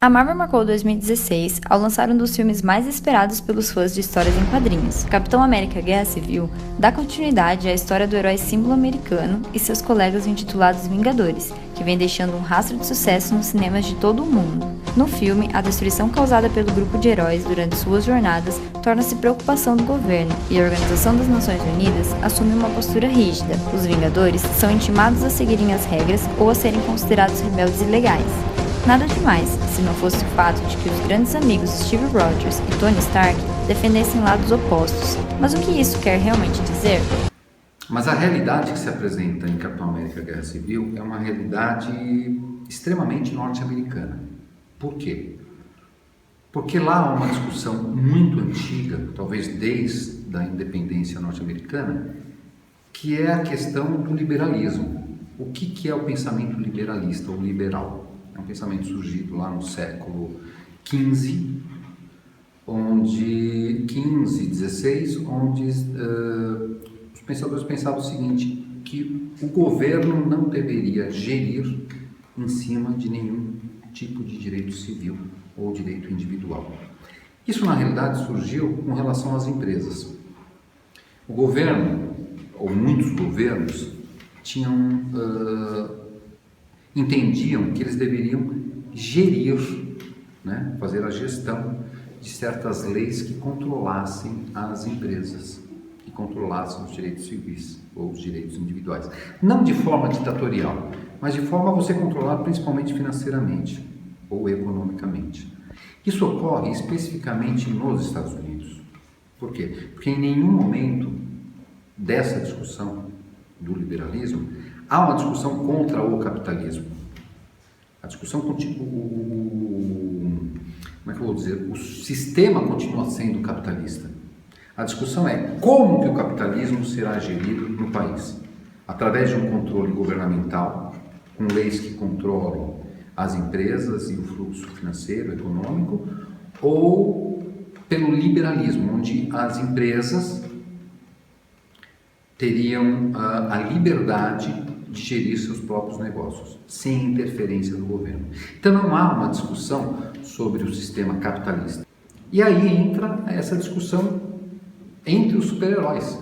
A Marvel marcou 2016 ao lançar um dos filmes mais esperados pelos fãs de histórias em quadrinhos. Capitão América Guerra Civil dá continuidade à história do herói símbolo americano e seus colegas intitulados Vingadores, que vem deixando um rastro de sucesso nos cinemas de todo o mundo. No filme, a destruição causada pelo grupo de heróis durante suas jornadas torna-se preocupação do governo e a Organização das Nações Unidas assume uma postura rígida. Os Vingadores são intimados a seguirem as regras ou a serem considerados rebeldes ilegais. Nada demais, se não fosse o fato de que os grandes amigos Steve Rogers e Tony Stark defendessem lados opostos. Mas o que isso quer realmente dizer? Mas a realidade que se apresenta em Capitão América Guerra Civil é uma realidade extremamente norte-americana. Por quê? Porque lá há uma discussão muito antiga, talvez desde a independência norte-americana, que é a questão do liberalismo. O que é o pensamento liberalista ou liberal? É um pensamento surgido lá no século XV, XVI, onde os pensadores pensavam o seguinte, que o governo não deveria gerir em cima de nenhum tipo de direito civil ou direito individual. Isso, na realidade, surgiu com relação às empresas. O governo, ou muitos governos, entendiam que eles deveriam gerir, fazer a gestão de certas leis que controlassem as empresas, que controlassem os direitos civis ou os direitos individuais. Não de forma ditatorial, mas de forma a você controlar principalmente financeiramente ou economicamente. Isso ocorre especificamente nos Estados Unidos. Por quê? Porque em nenhum momento dessa discussão do liberalismo há uma discussão contra o capitalismo. A discussão o sistema continua sendo capitalista. A discussão é como que o capitalismo será gerido no país. Através de um controle governamental, com leis que controlam as empresas e o fluxo financeiro, econômico, ou pelo liberalismo, onde as empresas teriam a liberdade de gerir seus próprios negócios, sem interferência do governo. Então não há uma discussão sobre o sistema capitalista. E aí entra essa discussão entre os super-heróis.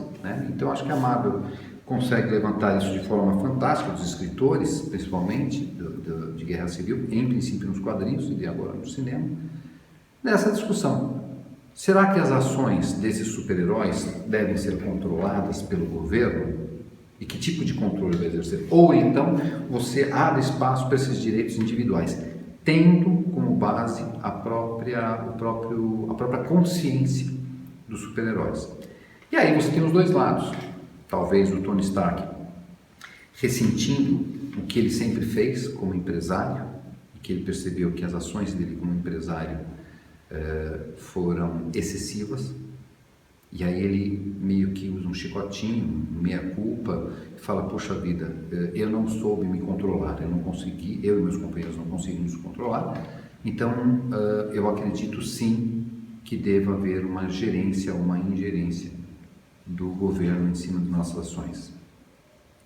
Então acho que a Marvel consegue levantar isso de forma fantástica, os escritores, principalmente, de Guerra Civil, em princípio nos quadrinhos e agora no cinema, nessa discussão. Será que as ações desses super-heróis devem ser controladas pelo governo? E que tipo de controle vai exercer? Ou então você abre espaço para esses direitos individuais, tendo como base a própria consciência dos super-heróis. E aí você tem os dois lados. Talvez o Tony Stark ressentindo o que ele sempre fez como empresário, e que ele percebeu que as ações dele como empresário foram excessivas, e aí ele meio que usa um chicotinho, meia-culpa, e fala, poxa vida, eu não soube me controlar, eu não consegui, eu e meus companheiros não conseguimos controlar, então eu acredito sim que deva haver uma gerência, uma ingerência do governo em cima de nossas ações.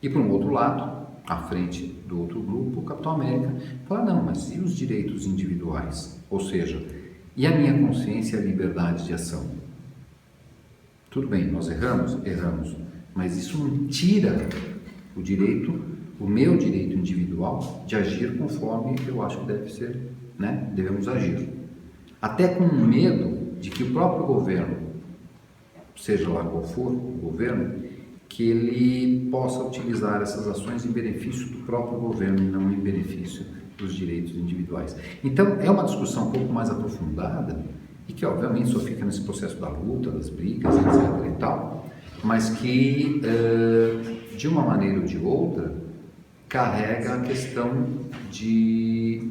E por um outro lado, à frente do outro grupo, o Capitão América fala, não, mas e os direitos individuais? Ou seja, e a minha consciência e a liberdade de ação? Tudo bem, nós erramos, mas isso não tira o meu direito individual de agir conforme eu acho que deve ser, devemos agir. Até com medo de que o próprio governo, seja lá qual for o governo, que ele possa utilizar essas ações em benefício do próprio governo e não em benefício dos direitos individuais. Então, é uma discussão um pouco mais aprofundada e que, obviamente, só fica nesse processo da luta, das brigas, etc. e tal, mas que, de uma maneira ou de outra, carrega a questão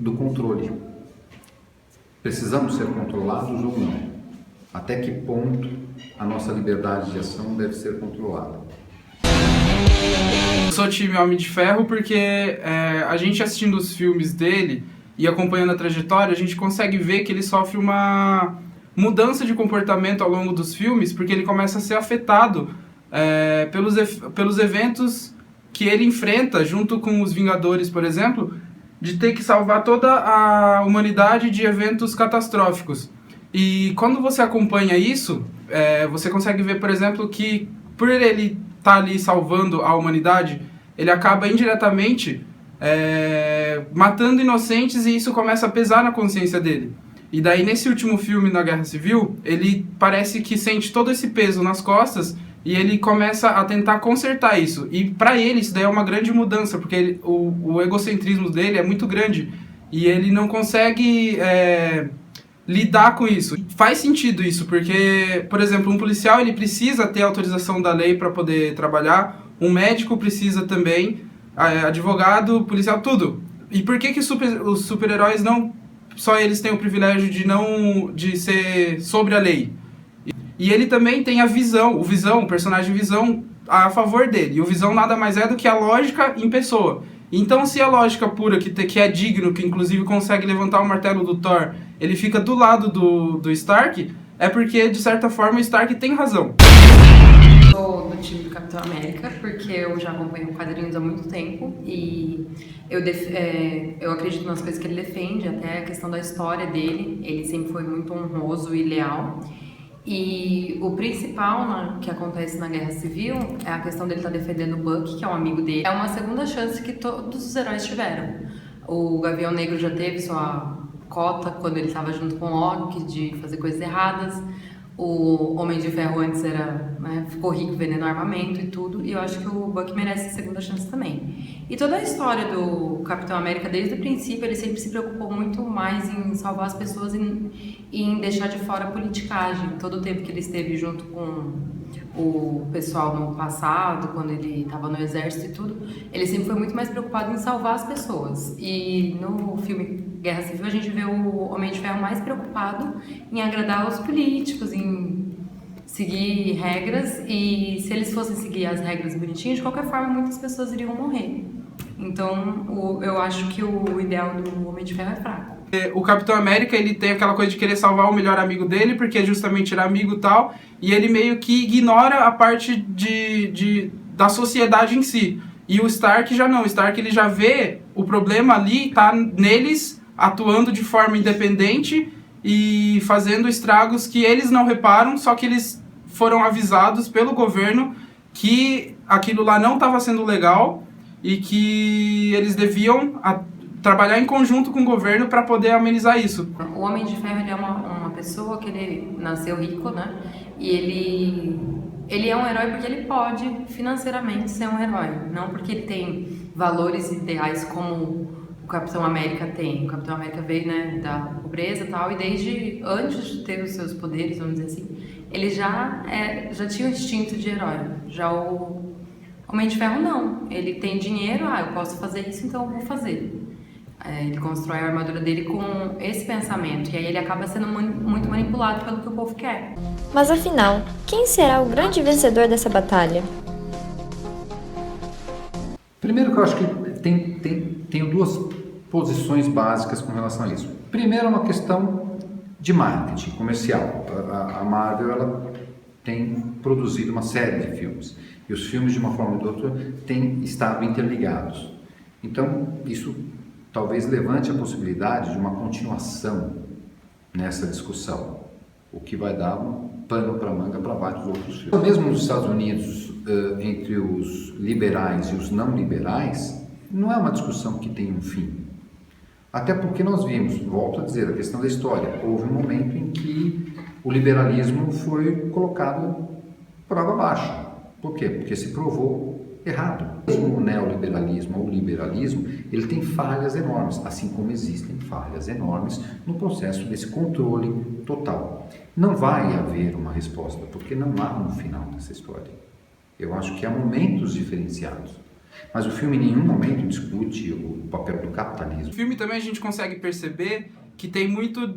do controle. Precisamos ser controlados ou não? Até que ponto a nossa liberdade de ação deve ser controlada? Eu sou time Homem de Ferro porque a gente assistindo os filmes dele e acompanhando a trajetória, a gente consegue ver que ele sofre uma mudança de comportamento ao longo dos filmes, porque ele começa a ser afetado pelos eventos que ele enfrenta junto com os Vingadores, por exemplo, de ter que salvar toda a humanidade de eventos catastróficos. E quando você acompanha isso, você consegue ver, por exemplo, que por ele estar ali salvando a humanidade, ele acaba indiretamente matando inocentes, e isso começa a pesar na consciência dele. E daí, nesse último filme, na Guerra Civil, ele parece que sente todo esse peso nas costas e ele começa a tentar consertar isso. E para ele, isso daí é uma grande mudança, porque o egocentrismo dele é muito grande e ele não consegue lidar com isso. Faz sentido isso, porque, por exemplo, um policial ele precisa ter autorização da lei para poder trabalhar, um médico precisa também, advogado, policial, tudo. E por que os super-heróis não... Só eles têm o privilégio de ser sobre a lei? E ele também tem a Visão, o personagem Visão, a favor dele. E o Visão nada mais é do que a lógica em pessoa. Então, se a lógica pura, que é digno, que inclusive consegue levantar o martelo do Thor, ele fica do lado do Stark, é porque, de certa forma, o Stark tem razão. Sou do time do Capitão América, porque eu já acompanho quadrinhos há muito tempo e eu acredito nas coisas que ele defende, até a questão da história dele. Ele sempre foi muito honroso e leal. E o principal que acontece na Guerra Civil é a questão dele estar defendendo o Bucky, que é um amigo dele. É uma segunda chance que todos os heróis tiveram. O Gavião Negro já teve sua cota quando ele estava junto com o Loki de fazer coisas erradas. O Homem de Ferro antes ficou rico vendendo armamento e tudo, e eu acho que o Bucky merece a segunda chance também. E toda a história do Capitão América, desde o princípio, ele sempre se preocupou muito mais em salvar as pessoas e em deixar de fora a politicagem. Todo o tempo que ele esteve junto com o pessoal no passado, quando ele estava no exército e tudo, ele sempre foi muito mais preocupado em salvar as pessoas. E no filme Guerra Civil a gente vê o Homem de Ferro mais preocupado em agradar os políticos, em seguir regras, e se eles fossem seguir as regras bonitinhas, de qualquer forma muitas pessoas iriam morrer. Então eu acho que o ideal do Homem de Ferro é fraco. O Capitão América, ele tem aquela coisa de querer salvar o melhor amigo dele, porque justamente ele é amigo e tal, e ele meio que ignora a parte da sociedade em si. E o Stark já não, o Stark ele já vê o problema ali, tá neles, atuando de forma independente e fazendo estragos que eles não reparam, só que eles foram avisados pelo governo que aquilo lá não estava sendo legal e que eles deviam trabalhar em conjunto com o governo para poder amenizar isso. O Homem de Ferro ele é uma pessoa que ele nasceu rico, né? E ele é um herói porque ele pode financeiramente ser um herói, não porque ele tem valores ideais como o Capitão América tem. O Capitão América veio, né, da pobreza e tal, e desde antes de ter os seus poderes, vamos dizer assim, ele já tinha o instinto de herói. Já o Homem de Ferro não. Ele tem dinheiro, eu posso fazer isso, então eu vou fazer. Ele constrói a armadura dele com esse pensamento, e aí ele acaba sendo muito manipulado pelo que o povo quer. Mas afinal, quem será o grande vencedor dessa batalha? Primeiro que eu acho que tenho duas posições básicas com relação a isso. Primeiro é uma questão de marketing comercial. A Marvel ela tem produzido uma série de filmes, e os filmes de uma forma ou de outra têm estado interligados. Então isso talvez levante a possibilidade de uma continuação nessa discussão, o que vai dar um pano para manga para vários outros filmes. Mesmo nos Estados Unidos, entre os liberais e os não liberais, não é uma discussão que tem um fim. Até porque nós vimos, volto a dizer, a questão da história. Houve um momento em que o liberalismo foi colocado por água abaixo. Por quê? Porque se provou errado. Mesmo o neoliberalismo ou o liberalismo, ele tem falhas enormes, assim como existem falhas enormes no processo desse controle total. Não vai haver uma resposta, porque não há um final nessa história. Eu acho que há momentos diferenciados. Mas o filme em nenhum momento discute o papel do capitalismo. No filme também a gente consegue perceber que tem muito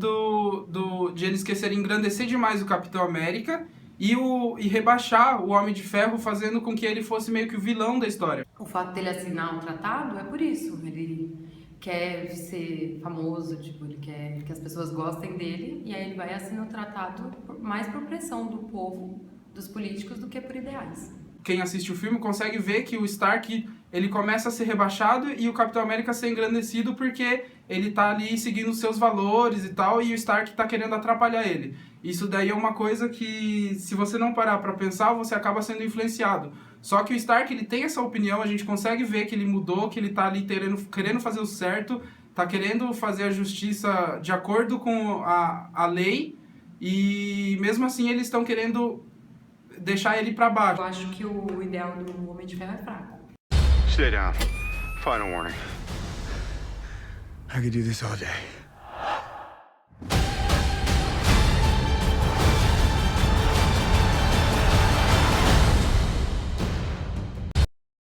de eles quererem engrandecer demais o Capitão América e rebaixar o Homem de Ferro, fazendo com que ele fosse meio que o vilão da história. O fato dele assinar um tratado é por isso. Ele quer ser famoso, ele quer que as pessoas gostem dele, e aí ele vai assinar o tratado mais por pressão do povo, dos políticos, do que por ideais. quem assiste o filme consegue ver que o Stark, ele começa a ser rebaixado e o Capitão América ser engrandecido porque ele tá ali seguindo os seus valores e tal, e o Stark tá querendo atrapalhar ele. Isso daí é uma coisa que, se você não parar pra pensar, você acaba sendo influenciado. Só que o Stark, ele tem essa opinião, a gente consegue ver que ele mudou, que ele tá ali querendo fazer o certo, tá querendo fazer a justiça de acordo com a lei, e mesmo assim eles estão querendo deixar ele pra baixo. Eu acho que o ideal do Homem de Ferro é fraco. Stay down. Final warning. I could do this all day.